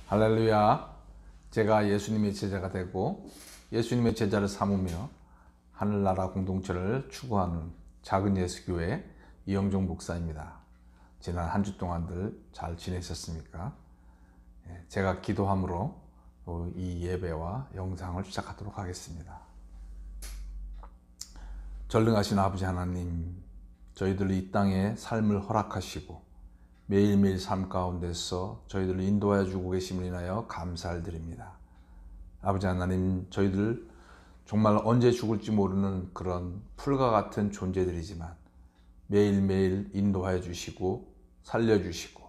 할렐루야. 제가 예수님의 제자가 되고 예수님의 제자를 삼으며 하늘나라 공동체를 추구하는 작은 예수교회 이영종 목사입니다. 지난 한 주 동안들 잘 지내셨습니까? 제가 기도함으로 이 예배와 영상을 시작하도록 하겠습니다. 전능하신 아버지 하나님, 저희들 이 땅에 삶을 허락하시고 매일매일 삶 가운데서 저희들을 인도하여 주고 계심을 인하여 감사를 드립니다. 아버지 하나님, 저희들 정말 언제 죽을지 모르는 그런 풀과 같은 존재들이지만 매일매일 인도하여 주시고 살려주시고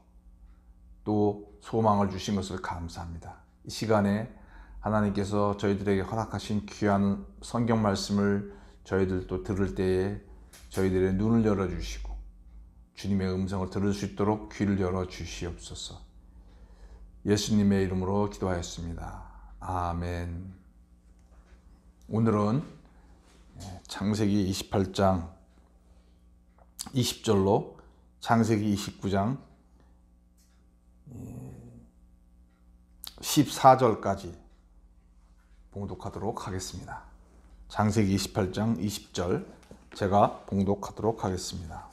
또 소망을 주신 것을 감사합니다. 이 시간에 하나님께서 저희들에게 허락하신 귀한 성경 말씀을 저희들도 들을 때에 저희들의 눈을 열어주시고 주님의 음성을 들을 수 있도록 귀를 열어 주시옵소서. 예수님의 이름으로 기도하였습니다. 아멘. 오늘은 창세기 28장 20절로 창세기 29장 14절까지 봉독하도록 하겠습니다. 창세기 28장 20절 제가 봉독하도록 하겠습니다.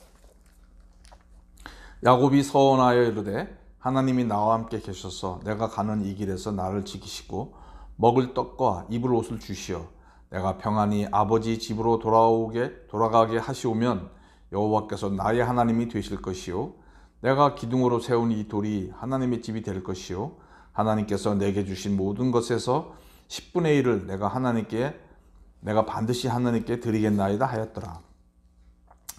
야곱이 서원하여 이르되 하나님이 나와 함께 계셔서 내가 가는 이 길에서 나를 지키시고 먹을 떡과 입을 옷을 주시어 내가 평안히 아버지 집으로 돌아가게 하시오면 여호와께서 나의 하나님이 되실 것이요 내가 기둥으로 세운 이 돌이 하나님의 집이 될 것이요 하나님께서 내게 주신 모든 것에서 10분의 1을 내가 반드시 하나님께 드리겠나이다 하였더라.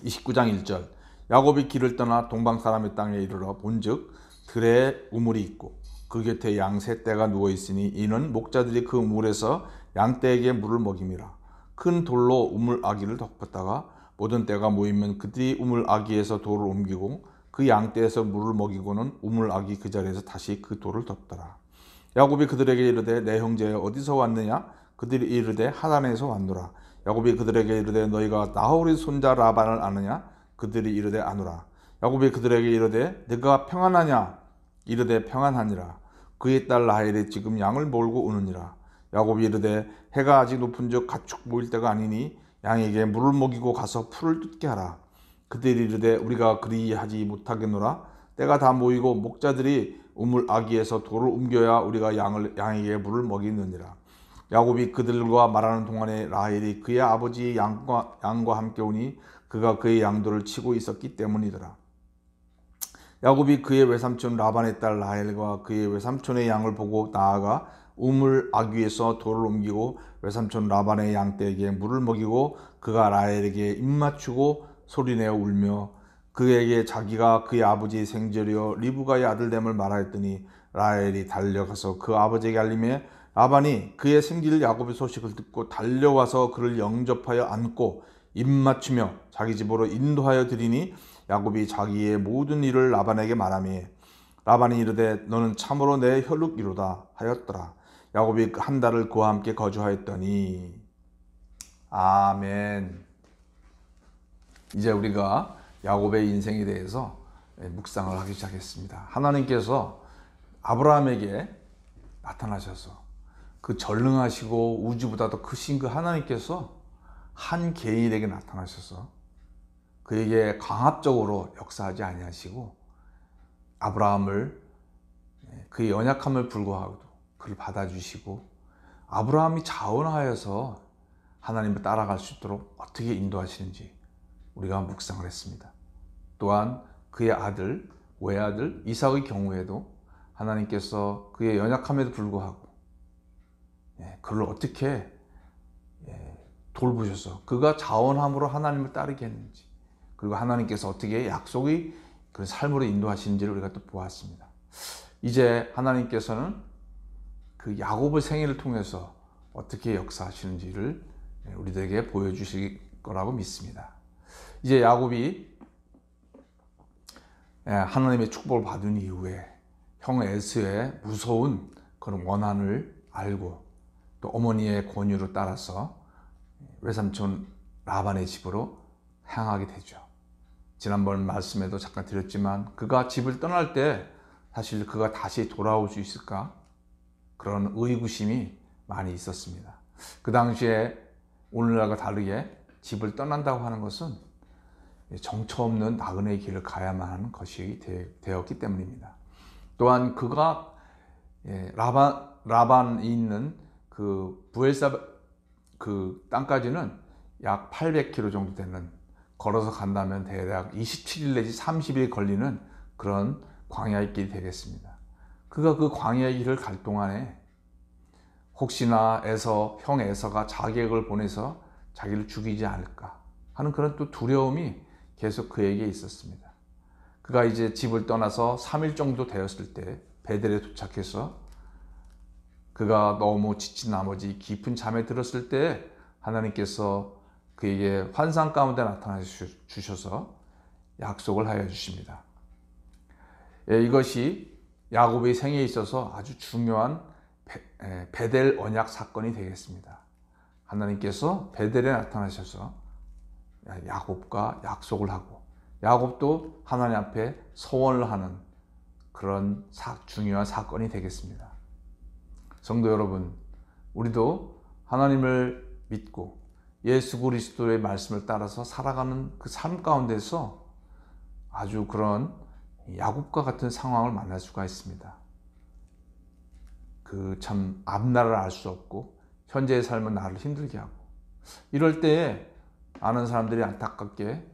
29장 1절 야곱이 길을 떠나 동방 사람의 땅에 이르러 본즉 들에 우물이 있고 그 곁에 양 세 떼가 누워 있으니 이는 목자들이 그 우물에서 양 떼에게 물을 먹임이라. 큰 돌로 우물 아기를 덮었다가 모든 떼가 모이면 그들이 우물 아기에서 돌을 옮기고 그 양 떼에서 물을 먹이고는 우물 아기 그 자리에서 다시 그 돌을 덮더라. 야곱이 그들에게 이르되 내 형제 어디서 왔느냐? 그들이 이르되 하란에서 왔노라. 야곱이 그들에게 이르되 너희가 나홀의 손자 라반을 아느냐? 그들이 이르되 아노라. 야곱이 그들에게 이르되 네가 평안하냐? 이르되 평안하니라. 그의 딸 라헬이 지금 양을 몰고 오느니라. 야곱이 이르되 해가 아직 높은즉 가축 모일 때가 아니니 양에게 물을 먹이고 가서 풀을 뜯게 하라. 그들이 이르되 우리가 그리하지 못하겠노라. 때가 다 모이고 목자들이 우물 아기에서 돌을 옮겨야 우리가 양에게 물을 먹이느니라. 야곱이 그들과 말하는 동안에 라헬이 그의 아버지 양과 함께 오니 그가 그의 양들을 치고 있었기 때문이더라. 야곱이 그의 외삼촌 라반의 딸 라헬과 그의 외삼촌의 양을 보고 나아가 우물 아귀에서 돌을 옮기고 외삼촌 라반의 양떼에게 물을 먹이고 그가 라헬에게 입맞추고 소리내어 울며 그에게 자기가 그의 아버지의 생절이여 리브가의 아들됨을 말하였더니 라헬이 달려가서 그 아버지에게 알림해 라반이 그의 생질 야곱의 소식을 듣고 달려와서 그를 영접하여 안고 입맞추며 자기 집으로 인도하여 드리니 야곱이 자기의 모든 일을 라반에게 말하며 라반이 이르되 너는 참으로 내 혈육이로다 하였더라. 야곱이 한 달을 그와 함께 거주하였더니. 아멘. 이제 우리가 야곱의 인생에 대해서 묵상을 하기 시작했습니다. 하나님께서 아브라함에게 나타나셔서 그 전능하시고 우주보다 더 크신 그 하나님께서 한 개인에게 나타나셔서 그에게 강압적으로 역사하지 아니하시고 아브라함을 그의 연약함을 불구하고도 그를 받아주시고 아브라함이 자원하여서 하나님을 따라갈 수 있도록 어떻게 인도하시는지 우리가 묵상을 했습니다. 또한 그의 아들, 외아들 이삭의 경우에도 하나님께서 그의 연약함에도 불구하고 그를 어떻게 돌보셔서 그가 자원함으로 하나님을 따르게 했는지 그리고 하나님께서 어떻게 약속의 그 삶으로 인도하시는지를 우리가 또 보았습니다. 이제 하나님께서는 그 야곱의 생애를 통해서 어떻게 역사하시는지를 우리들에게 보여주실 거라고 믿습니다. 이제 야곱이 하나님의 축복을 받은 이후에 형 에서의 무서운 그런 원한을 알고 또 어머니의 권유를 따라서 외삼촌 라반의 집으로 향하게 되죠. 지난번 말씀에도 잠깐 드렸지만 그가 집을 떠날 때 사실 그가 다시 돌아올 수 있을까? 그런 의구심이 많이 있었습니다. 그 당시에 오늘날과 다르게 집을 떠난다고 하는 것은 정처 없는 나그네의 길을 가야만 하는 것이 되었기 때문입니다. 또한 그가 라반이 있는 그 부엘사 그 땅까지는 약 800km 정도 되는, 걸어서 간다면 대략 27일 내지 30일 걸리는 그런 광야의 길이 되겠습니다. 그가 그 광야의 길을 갈 동안에 혹시나 형 에서가 자객을 보내서 자기를 죽이지 않을까 하는 그런 또 두려움이 계속 그에게 있었습니다. 그가 이제 집을 떠나서 3일 정도 되었을 때 베델에 도착해서 그가 너무 지친 나머지 깊은 잠에 들었을 때 하나님께서 그에게 환상 가운데 나타나 주셔서 약속을 하여 주십니다. 이것이 야곱의 생애에 있어서 아주 중요한 베델 언약 사건이 되겠습니다. 하나님께서 베델에 나타나셔서 야곱과 약속을 하고 야곱도 하나님 앞에 서원을 하는 그런 중요한 사건이 되겠습니다. 성도 여러분, 우리도 하나님을 믿고 예수 그리스도의 말씀을 따라서 살아가는 그 삶 가운데서 아주 그런 야곱과 같은 상황을 만날 수가 있습니다. 그 참 앞날을 알 수 없고 현재의 삶은 나를 힘들게 하고, 이럴 때에 아는 사람들이 안타깝게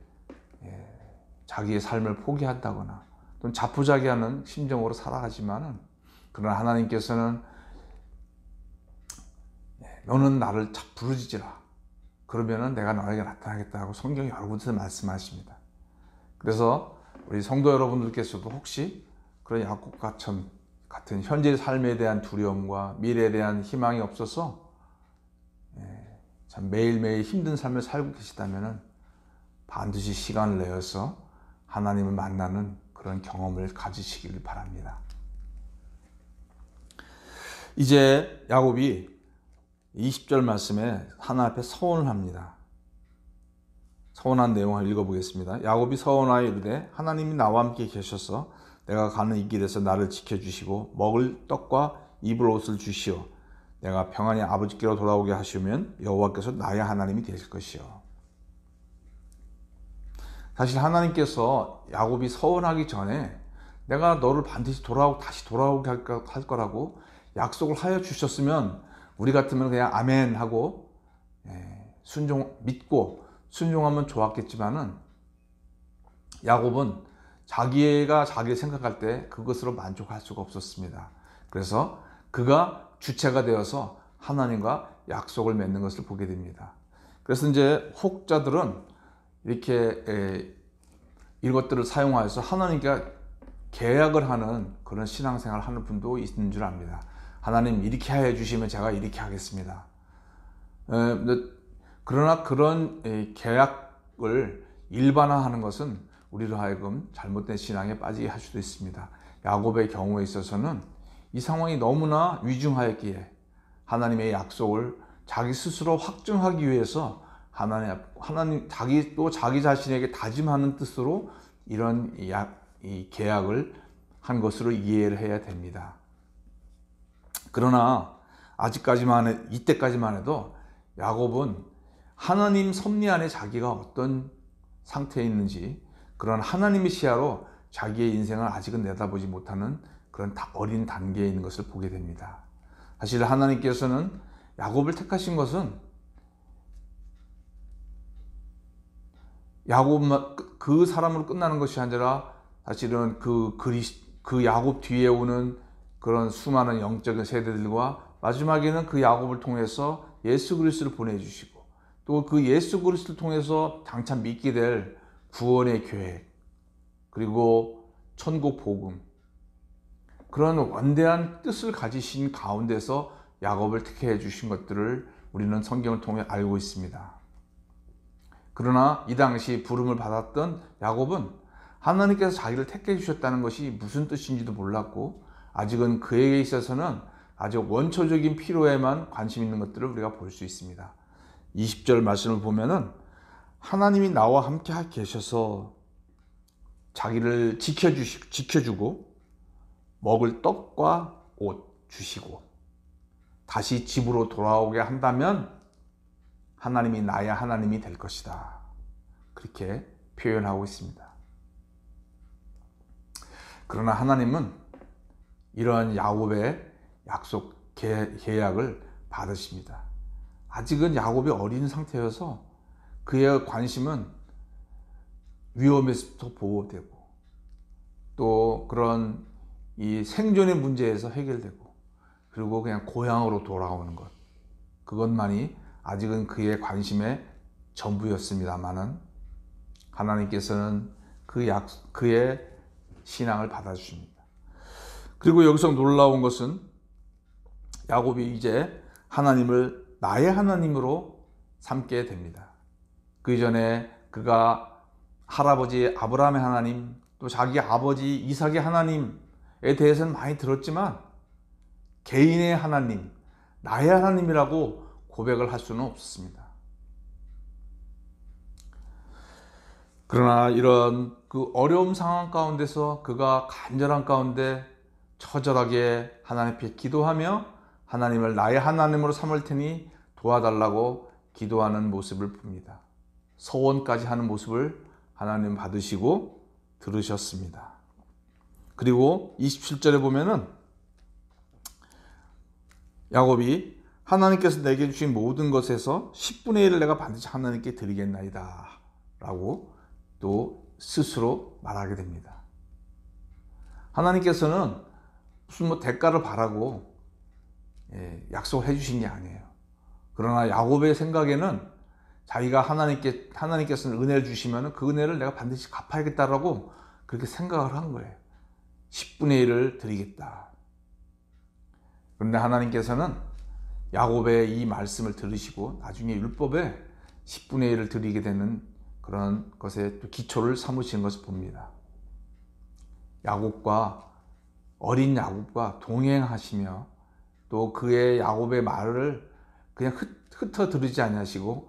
자기의 삶을 포기한다거나 또는 자포자기하는 심정으로 살아가지만은, 그러나 하나님께서는 너는 나를 부르짖으라, 그러면은 내가 너에게 나타나겠다고 성경 여러 곳에서 말씀하십니다. 그래서 우리 성도 여러분들께서도 혹시 그런 야곱과 같은 현재의 삶에 대한 두려움과 미래에 대한 희망이 없어서 참 매일매일 힘든 삶을 살고 계시다면 반드시 시간을 내어서 하나님을 만나는 그런 경험을 가지시길 바랍니다. 이제 야곱이 20절 말씀에 하나님 앞에 서원을 합니다. 서원한 내용을 읽어보겠습니다. 야곱이 서원하여 이르되 하나님이 나와 함께 계셔서 내가 가는 이 길에서 나를 지켜주시고 먹을 떡과 입을 옷을 주시오. 내가 평안히 아버지께로 돌아오게 하시면 여호와께서 나의 하나님이 되실 것이요. 사실 하나님께서 야곱이 서원하기 전에 내가 너를 반드시 다시 돌아오게 할 거라고 약속을 하여 주셨으면 우리 같으면 그냥 아멘 하고 믿고 순종하면 좋았겠지만은, 야곱은 자기가 생각할 때 그것으로 만족할 수가 없었습니다. 그래서 그가 주체가 되어서 하나님과 약속을 맺는 것을 보게 됩니다. 그래서 이제 혹자들은 이렇게 이것들을 사용하여서 하나님과 계약을 하는 그런 신앙생활을 하는 분도 있는 줄 압니다. 하나님 이렇게 해 주시면 제가 이렇게 하겠습니다. 그러나 그런 계약을 일반화하는 것은 우리로 하여금 잘못된 신앙에 빠지게 할 수도 있습니다. 야곱의 경우에 있어서는 이 상황이 너무나 위중하였기에 하나님의 약속을 자기 스스로 확증하기 위해서 자기 자신에게 다짐하는 뜻으로 이런 이 계약을 한 것으로 이해를 해야 됩니다. 그러나 이때까지만 해도 야곱은 하나님 섭리 안에 자기가 어떤 상태에 있는지, 그런 하나님의 시야로 자기의 인생을 아직은 내다보지 못하는 그런 어린 단계에 있는 것을 보게 됩니다. 사실 하나님께서는 야곱을 택하신 것은 야곱만 그 사람으로 끝나는 것이 아니라 사실은 그 야곱 뒤에 오는 그런 수많은 영적인 세대들과 마지막에는 그 야곱을 통해서 예수 그리스도를 보내주시고, 또 그 예수 그리스도를 통해서 장차 믿게 될 구원의 계획, 그리고 천국 복음, 그런 원대한 뜻을 가지신 가운데서 야곱을 택해 주신 것들을 우리는 성경을 통해 알고 있습니다. 그러나 이 당시 부름을 받았던 야곱은 하나님께서 자기를 택해 주셨다는 것이 무슨 뜻인지도 몰랐고, 아직은 그에게 있어서는 아주 원초적인 필요에만 관심 있는 것들을 우리가 볼 수 있습니다. 20절 말씀을 보면은 하나님이 나와 함께 계셔서 자기를 지켜주고 먹을 떡과 옷 주시고, 다시 집으로 돌아오게 한다면 하나님이 나의 하나님이 될 것이다. 그렇게 표현하고 있습니다. 그러나 하나님은 이러한 야곱의 약속 계약을 받으십니다. 아직은 야곱이 어린 상태여서 그의 관심은 위험에서부터 보호되고 또 그런 이 생존의 문제에서 해결되고 그리고 그냥 고향으로 돌아오는 것, 그것만이 아직은 그의 관심의 전부였습니다마는 하나님께서는 그의 신앙을 받아주십니다. 그리고 여기서 놀라운 것은 야곱이 이제 하나님을 나의 하나님으로 삼게 됩니다. 그 이전에 그가 할아버지 아브라함의 하나님, 또 자기 아버지 이삭의 하나님에 대해서는 많이 들었지만 개인의 하나님, 나의 하나님이라고 고백을 할 수는 없었습니다. 그러나 이런 그 어려움 상황 가운데서 그가 간절한 가운데 처절하게 하나님 앞에 기도하며 하나님을 나의 하나님으로 삼을 테니 도와달라고 기도하는 모습을 봅니다. 서원까지 하는 모습을 하나님 받으시고 들으셨습니다. 그리고 27절에 보면은 야곱이 하나님께서 내게 주신 모든 것에서 10분의 1을 내가 반드시 하나님께 드리겠나이다 라고 또 스스로 말하게 됩니다. 하나님께서는 무슨 대가를 바라고 약속을 해주신 게 아니에요. 그러나 야곱의 생각에는 자기가 하나님께서는 은혜를 주시면 그 은혜를 내가 반드시 갚아야겠다라고 그렇게 생각을 한 거예요. 10분의 1을 드리겠다. 그런데 하나님께서는 야곱의 이 말씀을 들으시고 나중에 율법에 10분의 1을 드리게 되는 그런 것에 또 기초를 삼으시는 것을 봅니다. 어린 야곱과 동행하시며 또 그의 야곱의 말을 그냥 흩어 들으지 아니하시고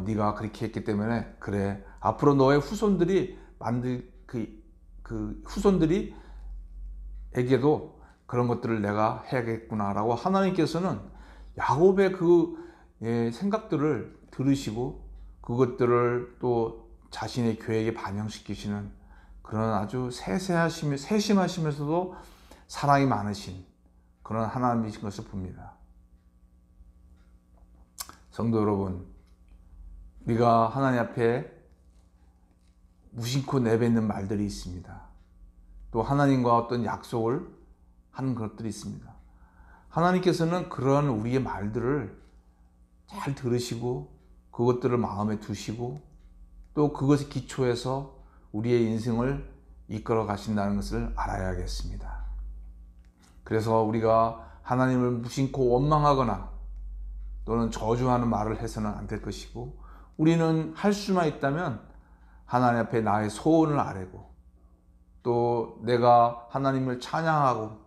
네가 그렇게 했기 때문에 그래 앞으로 너의 후손들이 후손들이에게도 그런 것들을 내가 해야겠구나라고 하나님께서는 야곱의 생각들을 들으시고 그것들을 또 자신의 계획에 반영시키시는 그런 아주 세심하시면서도 사랑이 많으신 그런 하나님이신 것을 봅니다. 성도 여러분, 우리가 하나님 앞에 무심코 내뱉는 말들이 있습니다. 또 하나님과 어떤 약속을 하는 것들이 있습니다. 하나님께서는 그러한 우리의 말들을 잘 들으시고 그것들을 마음에 두시고 또 그것에 기초해서 우리의 인생을 이끌어 가신다는 것을 알아야겠습니다. 그래서 우리가 하나님을 무심코 원망하거나 또는 저주하는 말을 해서는 안 될 것이고 우리는 할 수만 있다면 하나님 앞에 나의 소원을 아뢰고 또 내가 하나님을 찬양하고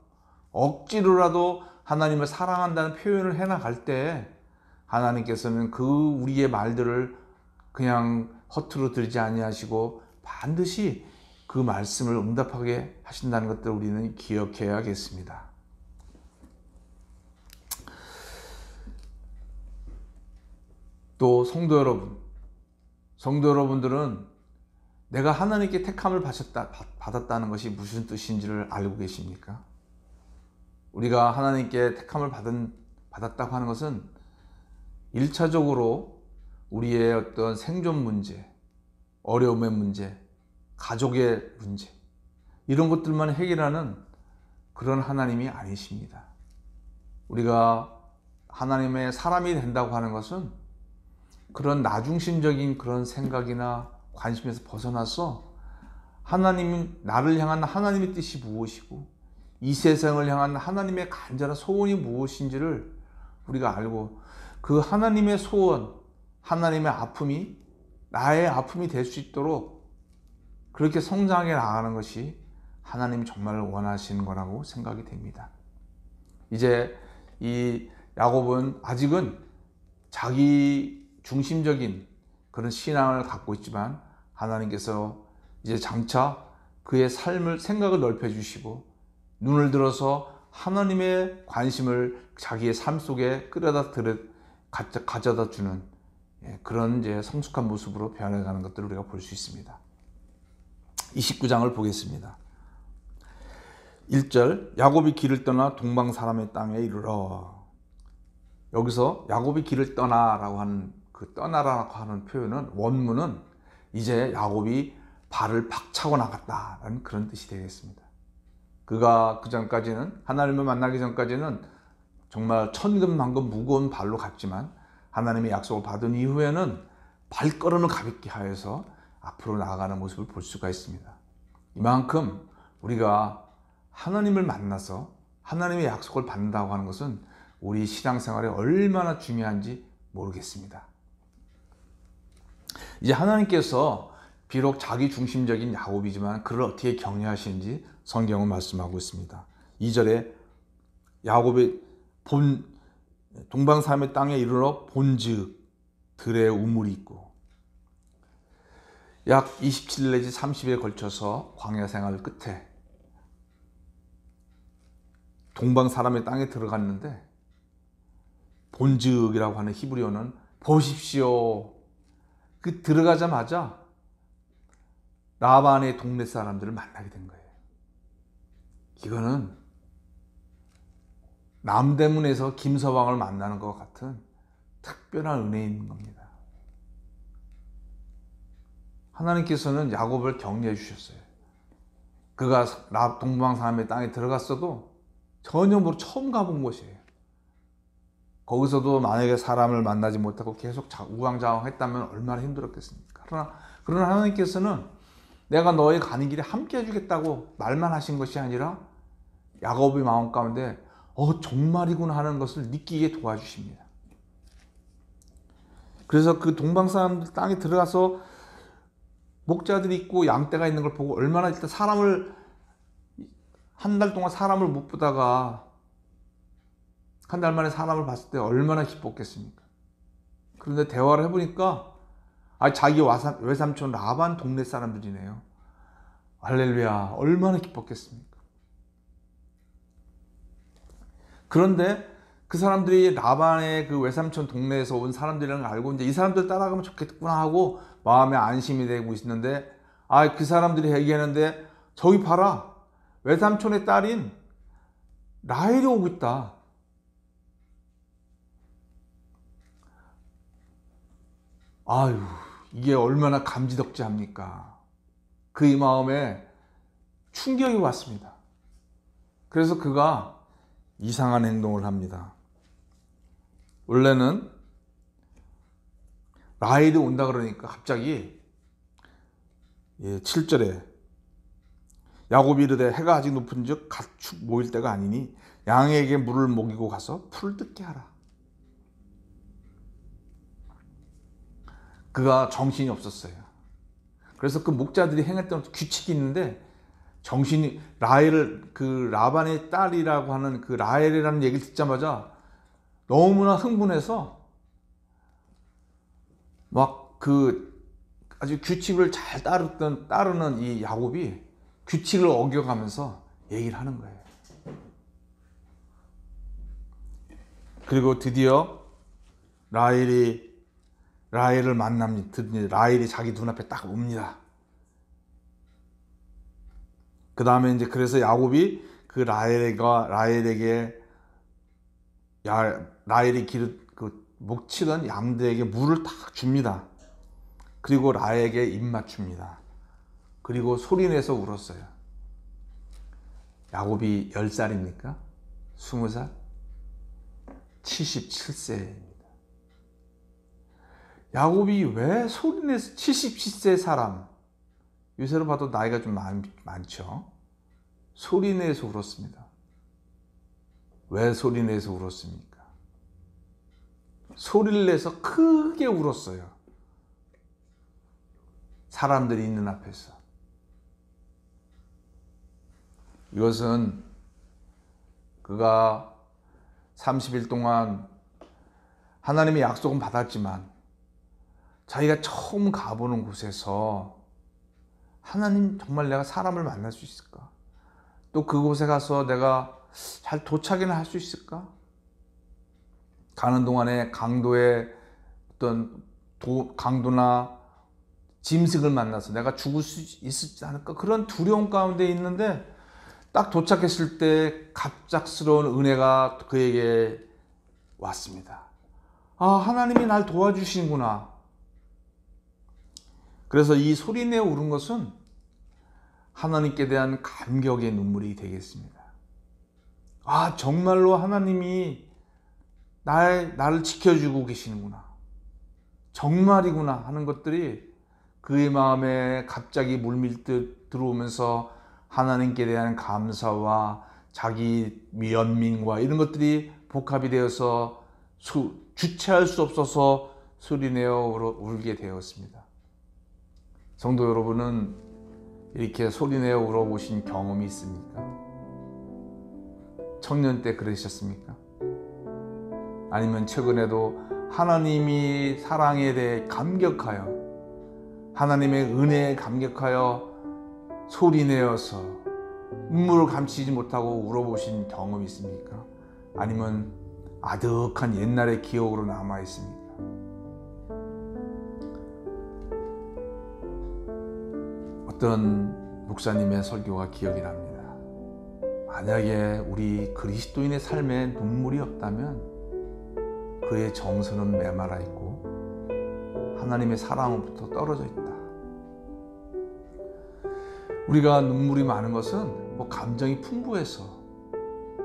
억지로라도 하나님을 사랑한다는 표현을 해나갈 때 하나님께서는 우리의 말들을 그냥 허투루 들지 아니하시고 반드시 그 말씀을 응답하게 하신다는 것들을 우리는 기억해야겠습니다. 또 성도 여러분들은 내가 하나님께 택함을 받았다는 것이 무슨 뜻인지를 알고 계십니까? 우리가 하나님께 택함을 받았다고 하는 것은 1차적으로 우리의 어떤 생존 문제, 어려움의 문제, 가족의 문제 이런 것들만 해결하는 그런 하나님이 아니십니다. 우리가 하나님의 사람이 된다고 하는 것은 그런 나중심적인 그런 생각이나 관심에서 벗어나서 나를 향한 하나님의 뜻이 무엇이고 이 세상을 향한 하나님의 간절한 소원이 무엇인지를 우리가 알고 그 하나님의 소원, 하나님의 아픔이 나의 아픔이 될 수 있도록 그렇게 성장해 나가는 것이 하나님이 정말 원하시는 거라고 생각이 됩니다. 이제 이 야곱은 아직은 자기 중심적인 그런 신앙을 갖고 있지만 하나님께서 이제 장차 그의 생각을 넓혀주시고 눈을 들어서 하나님의 관심을 자기의 삶 속에 가져다 주는 그런 이제 성숙한 모습으로 변해가는 것들을 우리가 볼 수 있습니다. 29장을 보겠습니다. 1절, 야곱이 길을 떠나 동방 사람의 땅에 이르러. 여기서 야곱이 길을 떠나라고 하는 그 떠나라고 하는 표현은 원문은 이제 야곱이 발을 박차고 나갔다라는 그런 뜻이 되겠습니다. 그가 그 전까지는, 하나님을 만나기 전까지는 정말 천근만근 무거운 발로 갔지만 하나님의 약속을 받은 이후에는 발걸음을 가볍게 하여서 앞으로 나아가는 모습을 볼 수가 있습니다. 이만큼 우리가 하나님을 만나서 하나님의 약속을 받는다고 하는 것은 우리 신앙생활에 얼마나 중요한지 모르겠습니다. 이제 하나님께서 비록 자기 중심적인 야곱이지만 그를 어떻게 격려하시는지 성경은 말씀하고 있습니다. 2절에 야곱의 동방 사람의 땅에 이르러 본즉 들에 우물이 있고, 약 27일 내지 30일에 걸쳐서 광야 생활 끝에 동방 사람의 땅에 들어갔는데, 본즉이라고 하는 히브리어는 보십시오. 그 들어가자마자 라반의 동네 사람들을 만나게 된 거예요. 이거는 남대문에서 김서방을 만나는 것 같은 특별한 은혜인 겁니다. 하나님께서는 야곱을 격려해 주셨어요. 그가 동방 사람의 땅에 들어갔어도 전혀 처음 가본 곳이에요. 거기서도 만약에 사람을 만나지 못하고 계속 우왕좌왕했다면 얼마나 힘들었겠습니까? 그러나 하나님께서는 내가 너의 가는 길에 함께 해주겠다고 말만 하신 것이 아니라 야곱의 마음 가운데 정말이구나 하는 것을 느끼게 도와주십니다. 그래서 그 동방 사람들 땅에 들어가서 목자들이 있고 양떼가 있는 걸 보고 얼마나 일단 한 달 동안 사람을 못 보다가 한 달 만에 사람을 봤을 때 얼마나 기뻤겠습니까? 그런데 대화를 해보니까 자기 외삼촌 라반 동네 사람들이네요. 할렐루야, 얼마나 기뻤겠습니까? 그런데 그 사람들이 라반의 그 외삼촌 동네에서 온 사람들이라는 걸 알고 이제 이 사람들 따라가면 좋겠구나 하고 마음에 안심이 되고 있는데, 그 사람들이 얘기하는데 저기 봐라, 외삼촌의 딸인 라헬이 오고 있다. 아유, 이게 얼마나 감지덕지합니까? 그의 마음에 충격이 왔습니다. 그래서 그가 이상한 행동을 합니다. 원래는 라헬이 온다 그러니까 갑자기 7절에 야곱이 이르되 해가 아직 높은즉 가축 모일 때가 아니니 양에게 물을 먹이고 가서 풀을 뜯게 하라. 그가 정신이 없었어요. 그래서 그 목자들이 행했던 규칙이 있는데 그 라반의 딸이라고 하는 그 라헬이라는 얘기를 듣자마자 너무나 흥분해서 아주 규칙을 잘 따르는 이 야곱이 규칙을 어겨가면서 얘기를 하는 거예요. 그리고 드디어 라헬을 만납니다. 라헬이 자기 눈앞에 딱 옵니다. 그 다음에 이제 그래서 야곱이 그 라헬이 목치던 양들에게 물을 딱 줍니다. 그리고 라헬에게 입 맞춥니다. 그리고 소리내서 울었어요. 야곱이 10살입니까? 20살? 77세입니다. 야곱이 왜 소리내서 77세 사람, 요새로 봐도 나이가 좀 많죠. 소리내서 울었습니다. 왜 소리내서 울었습니까? 소리를 내서 크게 울었어요. 사람들이 있는 앞에서. 이것은 그가 30일 동안 하나님의 약속은 받았지만 자기가 처음 가보는 곳에서 하나님, 정말 내가 사람을 만날 수 있을까? 또 그곳에 가서 내가 잘 도착이나 할 수 있을까? 가는 동안에 강도의 어떤 강도나 짐승을 만나서 내가 죽을 수 있지 않을까? 그런 두려움 가운데 있는데 딱 도착했을 때 갑작스러운 은혜가 그에게 왔습니다. 아, 하나님이 날 도와주시는구나. 그래서 이 소리내어 울은 것은 하나님께 대한 감격의 눈물이 되겠습니다. 아, 정말로 하나님이 나를 지켜주고 계시는구나. 정말이구나 하는 것들이 그의 마음에 갑자기 물밀듯 들어오면서 하나님께 대한 감사와 자기 연민과 이런 것들이 복합이 되어서 주체할 수 없어서 소리내어 울게 되었습니다. 성도 여러분은 이렇게 소리내어 울어보신 경험이 있습니까? 청년 때 그러셨습니까? 아니면 최근에도 하나님이 사랑에 대해 감격하여 하나님의 은혜에 감격하여 소리내어서 눈물을 감추지 못하고 울어보신 경험이 있습니까? 아니면 아득한 옛날의 기억으로 남아 있습니까? 어떤 목사님의 설교가 기억이 납니다. 만약에 우리 그리스도인의 삶에 눈물이 없다면 그의 정서는 메말라 있고 하나님의 사랑으로부터 떨어져 있다. 우리가 눈물이 많은 것은 감정이 풍부해서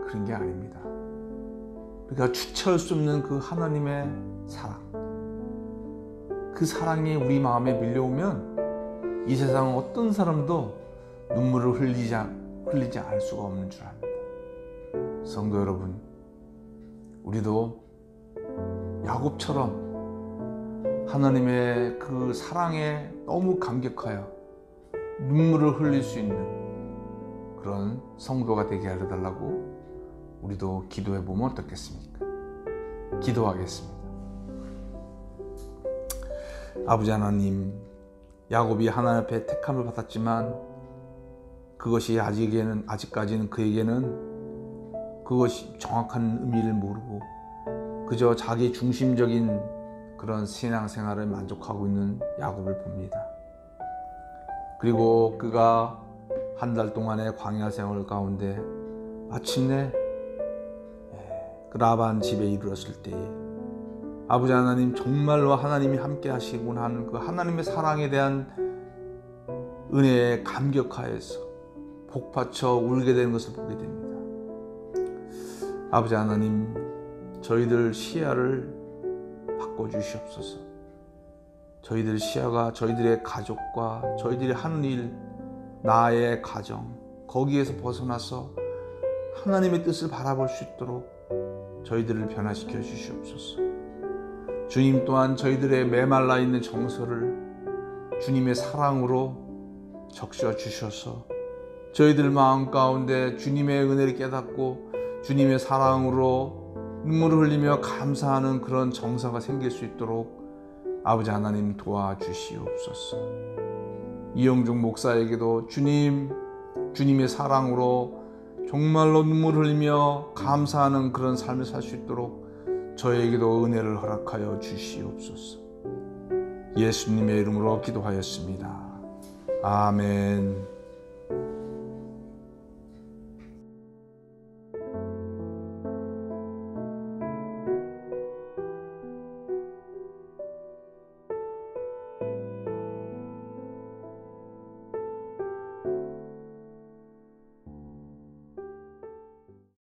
그런 게 아닙니다. 우리가 주체할 수 없는 그 하나님의 사랑, 그 사랑이 우리 마음에 밀려오면 이 세상 어떤 사람도 눈물을 흘리지 않을 수가 없는 줄 압니다. 성도 여러분, 우리도 야곱처럼 하나님의 그 사랑에 너무 감격하여 눈물을 흘릴 수 있는 그런 성도가 되게 해달라고 우리도 기도해 보면 어떻겠습니까? 기도하겠습니다. 아버지 하나님, 야곱이 하나님 앞에 택함을 받았지만 그것이 아직까지는 그에게는 그것이 정확한 의미를 모르고 그저 자기 중심적인 그런 신앙생활을 만족하고 있는 야곱을 봅니다. 그리고 그가 한 달 동안의 광야 생활 가운데 마침내 그 라반 집에 이르렀을 때에 아버지 하나님, 정말로 하나님이 함께 하시구나 하는 그 하나님의 사랑에 대한 은혜에 감격하여서 복받쳐 울게 되는 것을 보게 됩니다. 아버지 하나님, 저희들 시야를 바꿔주시옵소서. 저희들 시야가 저희들의 가족과 저희들이 하는 일, 나의 가정, 거기에서 벗어나서 하나님의 뜻을 바라볼 수 있도록 저희들을 변화시켜 주시옵소서. 주님 또한 저희들의 메말라 있는 정서를 주님의 사랑으로 적셔 주셔서 저희들 마음 가운데 주님의 은혜를 깨닫고 주님의 사랑으로 눈물을 흘리며 감사하는 그런 정서가 생길 수 있도록 아버지 하나님 도와주시옵소서. 이영중 목사에게도 주님의 사랑으로 정말로 눈물 흘리며 감사하는 그런 삶을 살 수 있도록 저에게도 은혜를 허락하여 주시옵소서. 예수님의 이름으로 기도하였습니다. 아멘.